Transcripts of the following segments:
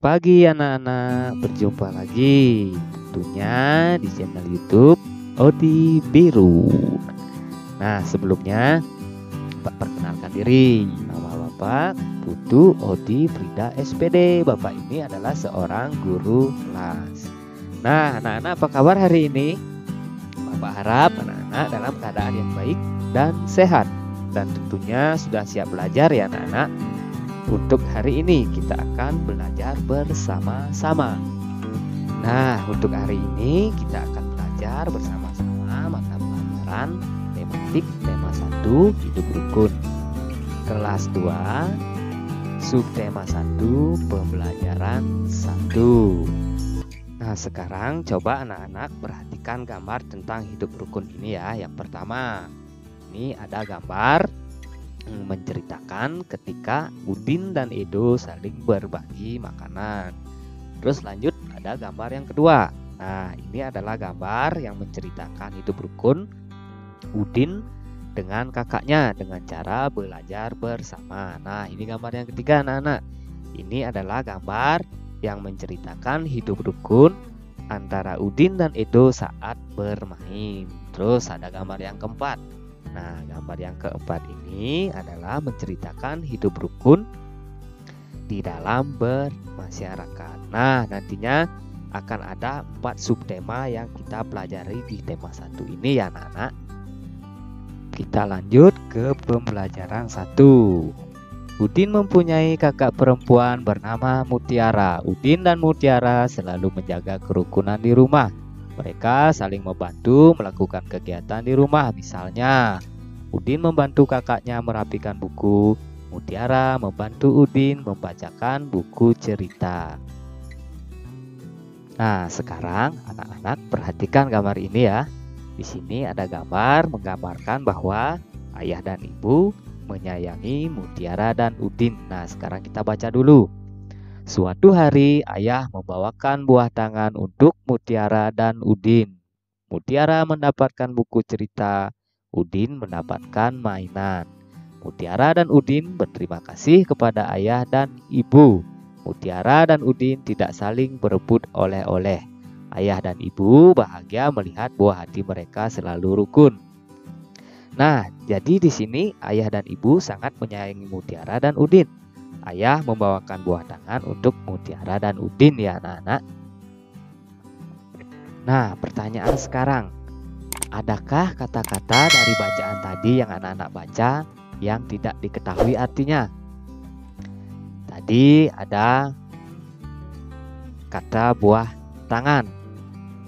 pagi anak-anak, berjumpa lagi tentunya di channel YouTube Odi Biru. Nah, sebelumnya Bapak perkenalkan diri. Nama Bapak Putu Odi Frida SPD. Bapak ini adalah seorang guru kelas. Nah, anak-anak apa kabar hari ini? Bapak harap anak-anak dalam keadaan yang baik dan sehat. Dan tentunya sudah siap belajar ya anak-anak. Untuk hari ini kita akan belajar bersama-sama. Nah, untuk hari ini kita akan belajar bersama-sama mata pelajaran tematik tema 1 hidup rukun. Kelas 2 subtema 1 pembelajaran 1. Nah, sekarang coba anak-anak perhatikan gambar tentang hidup rukun ini ya. Yang pertama, ini ada gambar menceritakan ketika Udin dan Edo saling berbagi makanan. Terus lanjut ada gambar yang kedua. Nah, ini adalah gambar yang menceritakan hidup rukun Udin dengan kakaknya dengan cara belajar bersama. Nah, ini gambar yang ketiga anak-anak. Ini adalah gambar yang menceritakan hidup rukun antara Udin dan Edo saat bermain. Terus ada gambar yang keempat. Nah, gambar yang keempat ini adalah menceritakan hidup rukun di dalam bermasyarakat. Nah, nantinya akan ada 4 subtema yang kita pelajari di tema 1 ini ya anak-anak. Kita lanjut ke pembelajaran 1. Udin mempunyai kakak perempuan bernama Mutiara. Udin dan Mutiara selalu menjaga kerukunan di rumah. Mereka saling membantu melakukan kegiatan di rumah. Misalnya, Udin membantu kakaknya merapikan buku. Mutiara membantu Udin membacakan buku cerita. Nah, sekarang anak-anak perhatikan gambar ini ya. Di sini ada gambar menggambarkan bahwa ayah dan ibu menyayangi Mutiara dan Udin. Nah, sekarang kita baca dulu. Suatu hari ayah membawakan buah tangan untuk Mutiara dan Udin. Mutiara mendapatkan buku cerita, Udin mendapatkan mainan. Mutiara dan Udin berterima kasih kepada ayah dan ibu. Mutiara dan Udin tidak saling berebut oleh-oleh. Ayah dan ibu bahagia melihat buah hati mereka selalu rukun. Nah, jadi di sini ayah dan ibu sangat menyayangi Mutiara dan Udin. Ayah membawakan buah tangan untuk Mutiara dan Udin ya anak-anak. Nah, pertanyaan sekarang. Adakah kata-kata dari bacaan tadi yang anak-anak baca yang tidak diketahui artinya? Tadi ada kata buah tangan.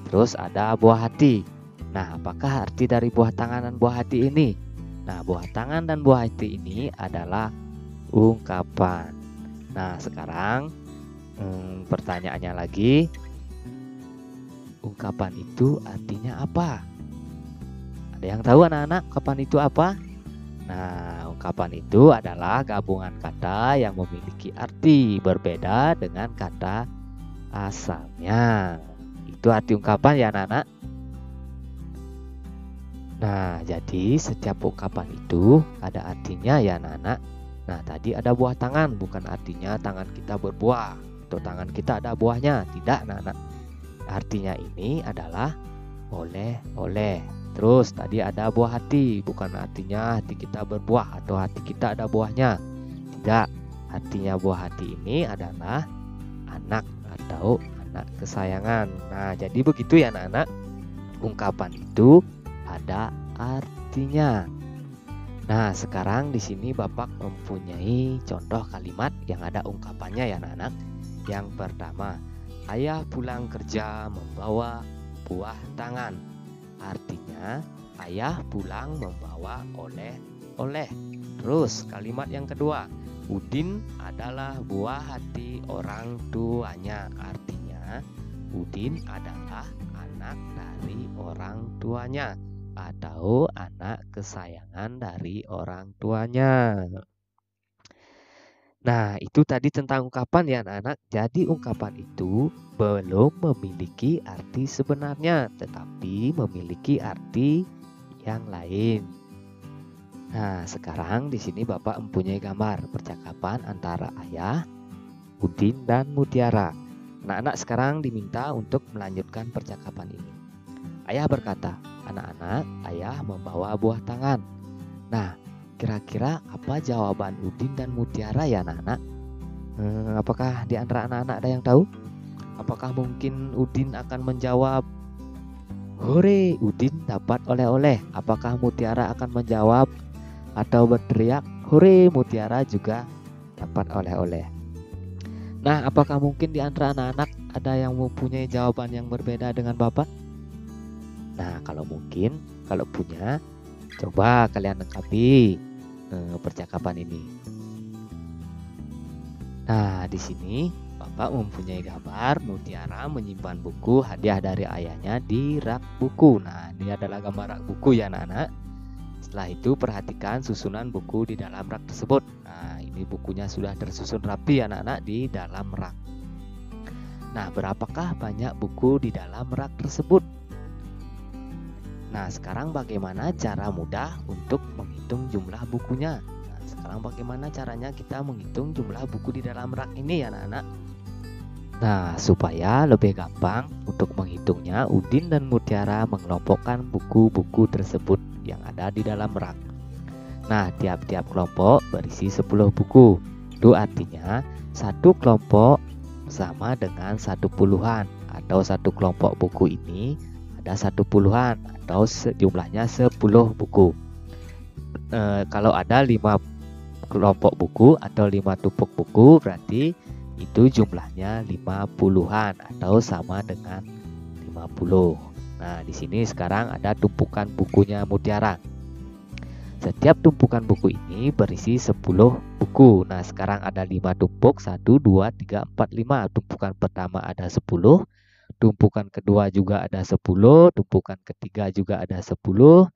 Terus ada buah hati. Nah, apakah arti dari buah tangan dan buah hati ini? Nah, buah tangan dan buah hati ini adalah ungkapan. Nah, sekarang pertanyaannya lagi, ungkapan itu artinya apa? Ada yang tahu anak-anak ungkapan itu apa? Nah, ungkapan itu adalah gabungan kata yang memiliki arti berbeda dengan kata asalnya. Itu arti ungkapan ya anak-anak. Nah, jadi setiap ungkapan itu ada artinya ya anak-anak. Nah, tadi ada buah tangan, bukan artinya tangan kita berbuah atau tangan kita ada buahnya. Tidak, anak-anak. Artinya ini adalah oleh-oleh. Terus tadi ada buah hati, bukan artinya hati kita berbuah atau hati kita ada buahnya. Tidak, artinya buah hati ini adalah anak atau anak kesayangan. Nah, jadi begitu ya anak-anak. Ungkapan itu ada artinya. Nah, sekarang di sini Bapak mempunyai contoh kalimat yang ada ungkapannya ya anak-anak. Yang pertama, ayah pulang kerja membawa buah tangan. Artinya, ayah pulang membawa oleh-oleh. Terus kalimat yang kedua, Udin adalah buah hati orang tuanya. Artinya, Udin adalah anak dari orang tuanya atau anak kesayangan dari orang tuanya. Nah, itu tadi tentang ungkapan ya anak-anak. Jadi ungkapan itu belum memiliki arti sebenarnya, tetapi memiliki arti yang lain. Nah, sekarang di sini Bapak mempunyai gambar percakapan antara ayah Udin dan Mutiara. Anak-anak sekarang diminta untuk melanjutkan percakapan ini. Ayah berkata, "Anak-anak, ayah membawa buah tangan." Nah, kira-kira apa jawaban Udin dan Mutiara ya anak-anak? Apakah di antara anak-anak ada yang tahu? Apakah mungkin Udin akan menjawab, "Hore, Udin dapat oleh-oleh"? Apakah Mutiara akan menjawab atau berteriak, "Hore, Mutiara juga dapat oleh-oleh"? Nah, apakah mungkin di antara anak-anak ada yang mempunyai jawaban yang berbeda dengan Bapak? Nah, kalau punya, coba kalian lengkapi percakapan ini. Nah, di sini Bapak mempunyai gambar Mutiara menyimpan buku hadiah dari ayahnya di rak buku. Nah, ini adalah gambar rak buku ya anak-anak. Setelah itu perhatikan susunan buku di dalam rak tersebut. Nah, ini bukunya sudah tersusun rapi anak-anak di dalam rak. Nah, berapakah banyak buku di dalam rak tersebut? Nah, sekarang bagaimana cara mudah untuk menghitung jumlah bukunya? Nah, sekarang bagaimana caranya kita menghitung jumlah buku di dalam rak ini ya anak-anak? Nah, supaya lebih gampang untuk menghitungnya, Udin dan Mutiara mengelompokkan buku-buku tersebut yang ada di dalam rak. Nah, tiap-tiap kelompok berisi 10 buku. Itu artinya satu kelompok sama dengan 1 puluhan, atau satu kelompok buku ini ada 1 puluhan, atau jumlahnya 10 buku. Kalau ada 5 kelompok buku atau 5 tumpuk buku, berarti itu jumlahnya 50-an atau sama dengan 50. Nah, di sini sekarang ada tumpukan bukunya Mutiara. Setiap tumpukan buku ini berisi 10 buku. Nah, sekarang ada 5 tumpuk, 1, 2, 3, 4, 5. Tumpukan pertama ada 10, tumpukan kedua juga ada 10, tumpukan ketiga juga ada 10,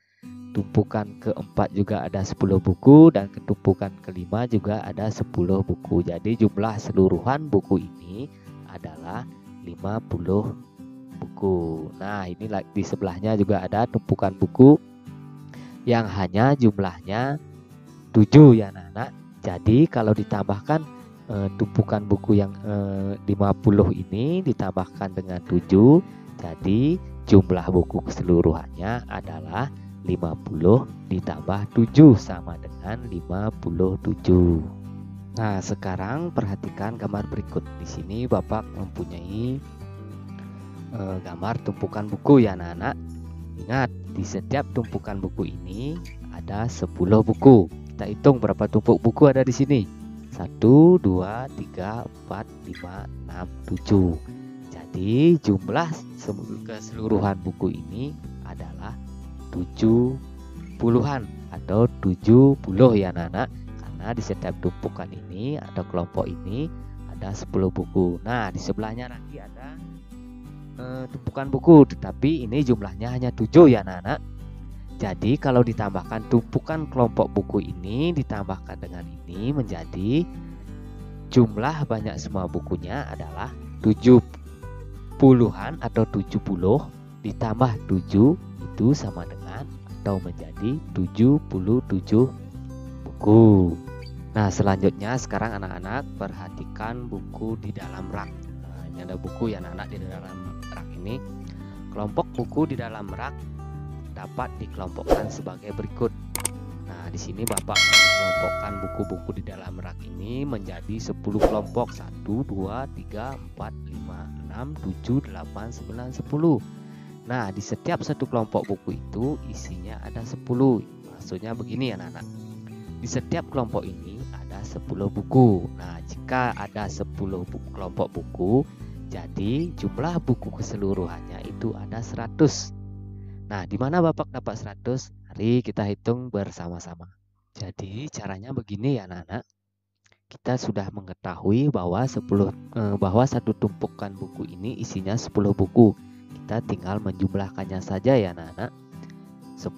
tumpukan keempat juga ada 10 buku, dan tumpukan kelima juga ada 10 buku. Jadi jumlah seluruhan buku ini adalah 50 buku. Nah, ini di sebelahnya juga ada tumpukan buku yang hanya jumlahnya 7 ya anak-anak. Jadi kalau ditambahkan tumpukan buku yang 50 ini ditambahkan dengan 7, jadi jumlah buku keseluruhannya adalah 50 ditambah 7 sama dengan 57. Nah, sekarang perhatikan gambar berikut. Di sini Bapak mempunyai gambar tumpukan buku ya anak-anak. Ingat, di setiap tumpukan buku ini ada 10 buku. Kita hitung berapa tumpuk buku ada di sini. 1, 2, 3, 4, 5, 6, 7. Jadi jumlah keseluruhan buku ini adalah 70-an atau 70 ya anak-anak, karena di setiap tumpukan ini atau kelompok ini ada 10 buku. Nah, di sebelahnya lagi ada tumpukan buku, tetapi ini jumlahnya hanya 7 ya anak-anak. Jadi kalau ditambahkan tumpukan kelompok buku ini ditambahkan dengan ini, menjadi jumlah banyak semua bukunya adalah 70-an atau 70 ditambah 7 itu sama dengan atau menjadi 77 buku. Nah, selanjutnya sekarang anak-anak perhatikan buku di dalam rak. Nah, ini ada buku ya anak-anak di dalam rak ini. Kelompok buku di dalam rak dapat dikelompokkan sebagai berikut. Nah, di sini Bapak mengelompokkan buku-buku di dalam rak ini menjadi 10 kelompok. 1, 2, 3, 4, 5, 6, 7, 8, 9, 10. Nah, di setiap satu kelompok buku itu isinya ada 10. Maksudnya begini ya anak-anak. Di setiap kelompok ini ada 10 buku. Nah, jika ada 10 kelompok buku, jadi jumlah buku keseluruhannya itu ada 100. Nah, di mana Bapak dapat 100? Mari kita hitung bersama-sama. Jadi caranya begini ya anak-anak. Kita sudah mengetahui bahwa satu tumpukan buku ini isinya 10 buku. Kita tinggal menjumlahkannya saja ya anak-anak. 10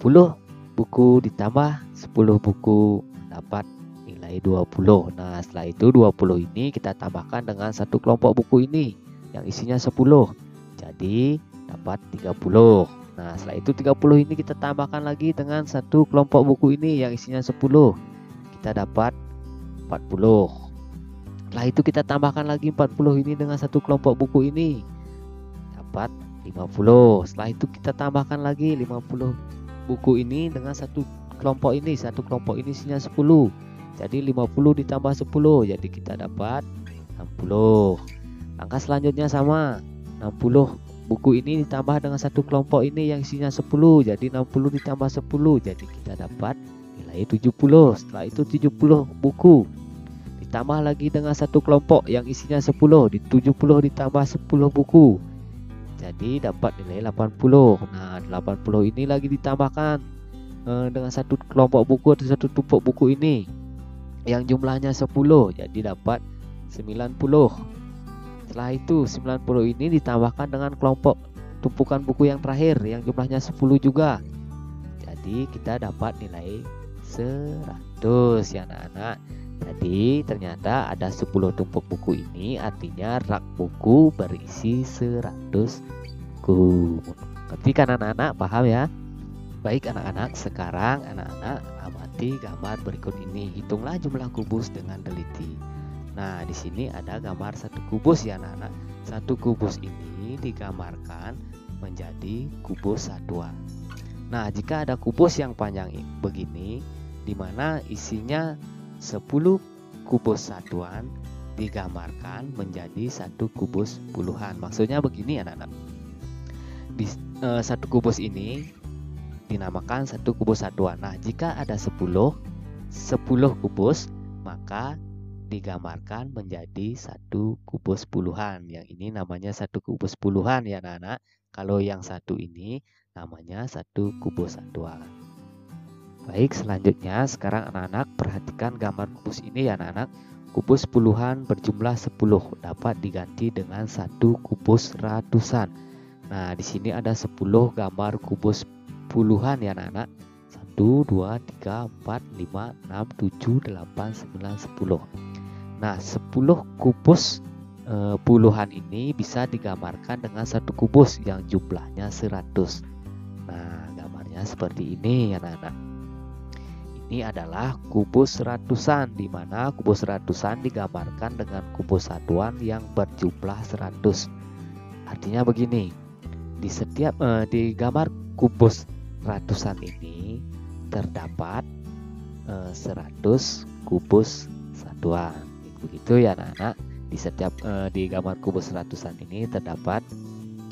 buku ditambah 10 buku dapat nilai 20. Nah, setelah itu 20 ini kita tambahkan dengan satu kelompok buku ini yang isinya 10. Jadi dapat 30. Nah, setelah itu 30 ini kita tambahkan lagi dengan satu kelompok buku ini yang isinya 10. Kita dapat 40. Setelah itu kita tambahkan lagi 40 ini dengan satu kelompok buku ini, dapat 50. Setelah itu kita tambahkan lagi 50 buku ini dengan satu kelompok ini. Satu kelompok ini isinya 10. Jadi 50 ditambah 10, jadi kita dapat 60. Langkah selanjutnya sama. 60 buku ini ditambah dengan satu kelompok ini yang isinya 10. Jadi 60 ditambah 10, jadi kita dapat nilai 70. Setelah itu 70 buku ditambah lagi dengan satu kelompok yang isinya 10. Di 70 ditambah 10 buku, jadi dapat nilai 80. Nah, 80 ini lagi ditambahkan dengan satu kelompok buku atau satu tumpuk buku ini yang jumlahnya 10, jadi dapat 90. Setelah itu 90 ini ditambahkan dengan kelompok tumpukan buku yang terakhir yang jumlahnya 10 juga, jadi kita dapat nilai 100 ya anak-anak. Jadi ternyata ada 10 tumpuk buku ini, artinya rak buku berisi 100 buku. Ngerti kan anak-anak? Paham ya? Baik anak-anak, sekarang anak-anak amati gambar berikut ini. Hitunglah jumlah kubus dengan teliti. Nah, di sini ada gambar satu kubus ya anak-anak. Satu kubus ini digambarkan menjadi kubus satuan. Nah, jika ada kubus yang panjang begini, di mana isinya 10 kubus satuan digambarkan menjadi satu kubus puluhan. Maksudnya begini anak-anak. Satu kubus ini dinamakan satu kubus satuan. Nah, jika ada 10 kubus, maka digambarkan menjadi satu kubus puluhan. Yang ini namanya satu kubus puluhan ya anak-anak. Kalau yang satu ini namanya satu kubus satuan. Baik, selanjutnya sekarang anak-anak perhatikan gambar kubus ini ya anak-anak. Kubus puluhan berjumlah 10 dapat diganti dengan satu kubus ratusan. Nah, di sini ada 10 gambar kubus puluhan ya anak-anak. 1, 2, 3, 4, 5, 6, 7, 8, 9, 10. Nah, 10 kubus puluhan ini bisa digambarkan dengan satu kubus yang jumlahnya 100. Nah, gambarnya seperti ini ya anak-anak. Ini adalah kubus ratusan, di mana kubus ratusan digambarkan dengan kubus satuan yang berjumlah 100. Artinya begini, di gambar kubus ratusan ini terdapat 100 kubus satuan. Begitu ya anak-anak. Di gambar kubus ratusan ini terdapat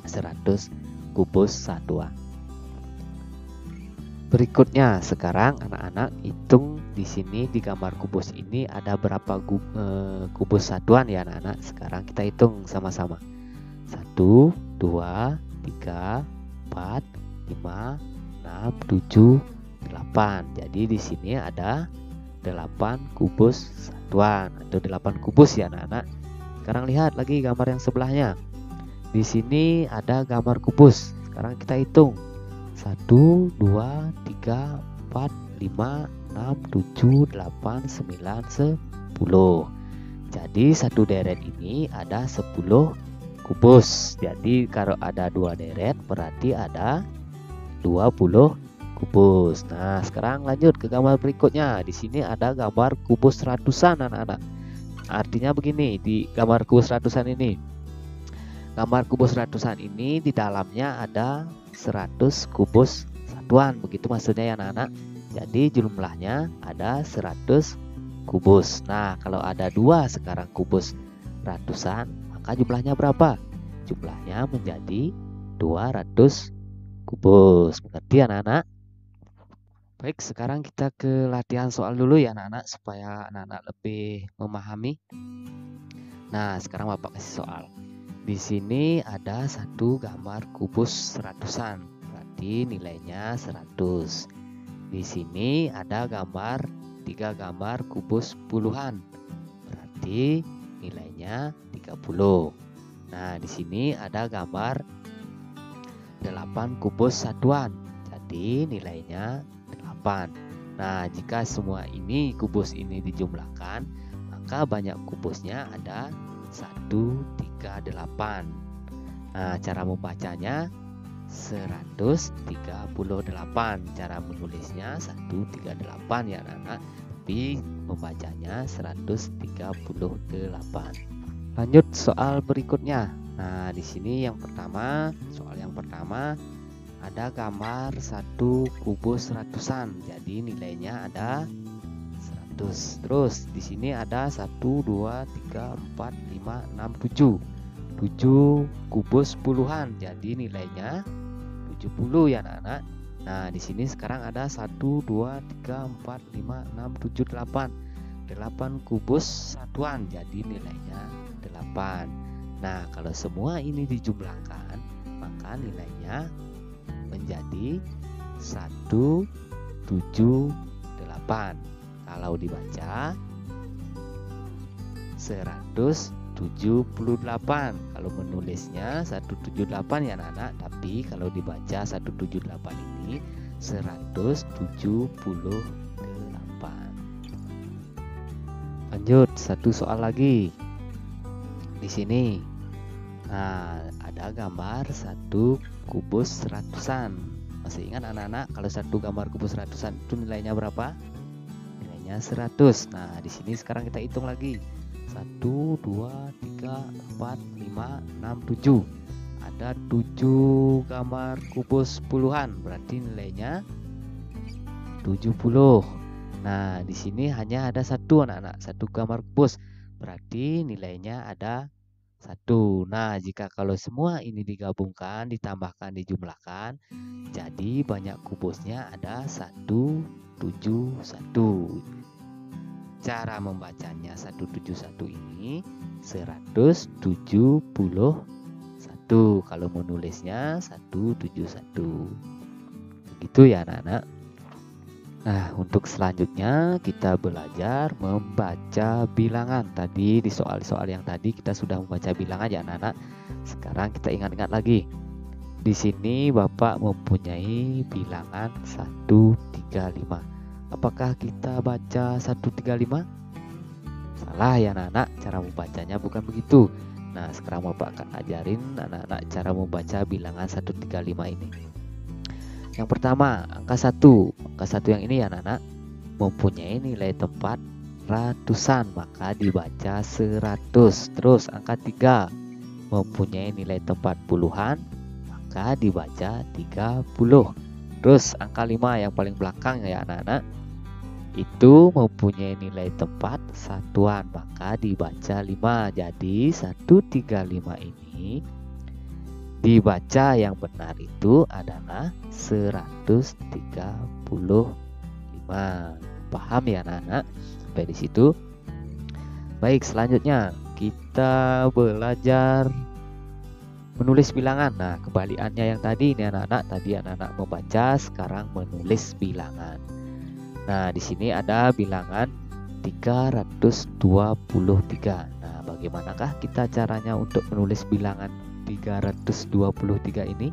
100 kubus satuan. Berikutnya sekarang anak-anak hitung di sini di gambar kubus ini ada berapa kubus satuan ya anak-anak. Sekarang kita hitung sama-sama. 1, 2, 3, 4, 5, 6, 7, 8. Jadi di sini ada 8 kubus satuan atau 8 kubus ya anak-anak. Sekarang lihat lagi gambar yang sebelahnya. Di sini ada gambar kubus. Sekarang kita hitung. 1, 2, 3, 4, 5, 6, 7, 8, 9, 10. Jadi satu deret ini ada 10 kubus. Jadi kalau ada 2 deret berarti ada 20 kubus. Nah, sekarang lanjut ke gambar berikutnya. Di sini ada gambar kubus ratusan anak-anak. Artinya begini, di gambar kubus ratusan ini. Gambar kubus ratusan ini di dalamnya ada 100 kubus satuan, begitu maksudnya ya anak-anak. Jadi jumlahnya ada 100 kubus. Nah, kalau ada 2 sekarang kubus ratusan, maka jumlahnya berapa? Jumlahnya menjadi 200 kubus. Mengerti anak-anak? Baik, sekarang kita ke latihan soal dulu ya anak-anak, supaya anak-anak lebih memahami. Nah, sekarang Bapak kasih soal. Di sini ada satu gambar kubus ratusan, berarti nilainya 100. Di sini ada 3 gambar kubus puluhan, berarti nilainya 30. Nah, di sini ada gambar 8 kubus satuan, jadi nilainya 8. Nah, jika semua ini kubus ini dijumlahkan, maka banyak kubusnya ada 138. Nah, cara membacanya 138. Cara menulisnya 138 ya anak-anak. tapi membacanya 138. Lanjut soal berikutnya. Nah, di sini soal yang pertama ada gambar 1 kubus ratusan. Jadi nilainya ada 100. Terus di sini ada 1 2 3 4 5 6 7. 7 kubus puluhan. Jadi nilainya 70 ya anak-anak. Nah, di sini sekarang ada 1 2 3 4 5 6 7 8. 8 kubus satuan. Jadi nilainya 8. Nah, kalau semua ini dijumlahkan, maka nilainya menjadi 178. Kalau dibaca 178. Kalau menulisnya 178 ya anak-anak, tapi kalau dibaca 178 ini 178. Lanjut, satu soal lagi. Di sini ada gambar 1 kubus ratusan. Masih ingat anak-anak kalau 1 gambar kubus ratusan itu nilainya berapa? Nilainya 100. Nah, di sini sekarang kita hitung lagi. 1 2 3 4 5 6 7. Ada 7 gambar kubus puluhan, berarti nilainya 70. Nah, di sini hanya ada 1 anak-anak, 1 gambar kubus. Berarti nilainya ada 1. Nah, jika kalau semua ini digabungkan, ditambahkan, dijumlahkan, jadi banyak kubusnya ada 171. Cara membacanya 171 ini 171. Kalau menulisnya 171. Begitu ya anak-anak. Nah, untuk selanjutnya kita belajar membaca bilangan. Tadi di soal-soal yang tadi kita sudah membaca bilangan ya anak-anak. Sekarang kita ingat-ingat lagi. Di sini Bapak mempunyai bilangan 135. Apakah kita baca 135? Salah ya anak-anak, cara membacanya bukan begitu. Nah, sekarang Bapak akan ajarin anak-anak cara membaca bilangan 135 ini. Yang pertama, angka 1. Angka 1 yang ini ya anak-anak mempunyai nilai tempat ratusan, maka dibaca 100. Terus angka 3 mempunyai nilai tempat puluhan, maka dibaca 30. Terus angka 5 yang paling belakang ya anak-anak, itu mempunyai nilai tempat satuan, maka dibaca 5. Jadi 135 ini dibaca yang benar itu adalah 135. Paham ya anak-anak? Sampai di situ. Baik, selanjutnya kita belajar menulis bilangan. Nah, kebalikannya yang tadi ini anak-anak. Tadi anak-anak membaca, sekarang menulis bilangan. Nah, di sini ada bilangan 323. Nah, bagaimanakah kita caranya untuk menulis bilangan 323 ini?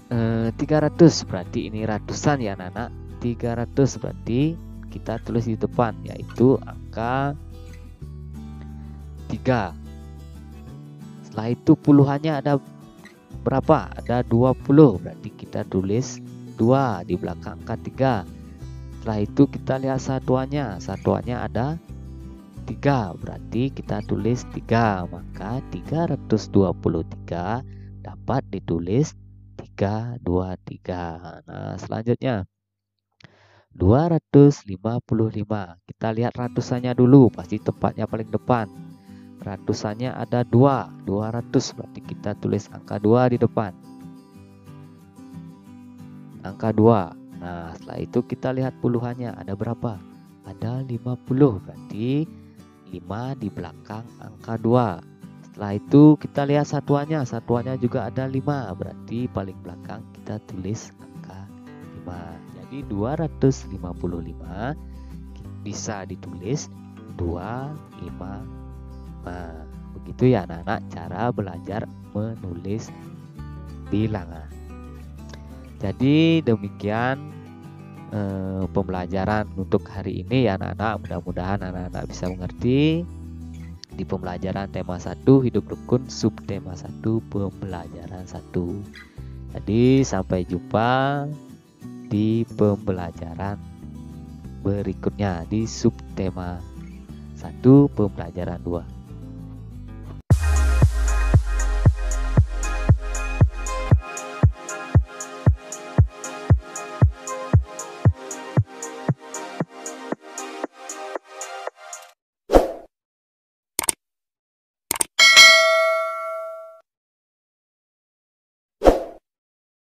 300 berarti ini ratusan ya anak-anak. 300 berarti kita tulis di depan, yaitu angka 3. Setelah itu puluhannya ada berapa? Ada 20, berarti kita tulis 2 di belakang angka 3. Setelah itu kita lihat satuannya. Satuannya ada 3, berarti kita tulis 3. Maka 323 dapat ditulis 323. Nah, selanjutnya 255. Kita lihat ratusannya dulu, pasti tempatnya paling depan. Ratusannya ada 2, 200, berarti kita tulis angka 2 di depan. Angka 2. Nah, setelah itu kita lihat puluhannya ada berapa? Ada 50, berarti 5 di belakang angka 2. Setelah itu kita lihat satuannya. Satuannya juga ada 5, berarti paling belakang kita tulis angka 5. Jadi 255 bisa ditulis 255. Begitu ya anak-anak cara belajar menulis bilangan. Jadi demikian pembelajaran untuk hari ini ya anak-anak. Mudah-mudahan anak-anak bisa mengerti di pembelajaran tema 1 hidup rukun, subtema 1 pembelajaran 1. Jadi sampai jumpa di pembelajaran berikutnya di subtema 1 pembelajaran 2.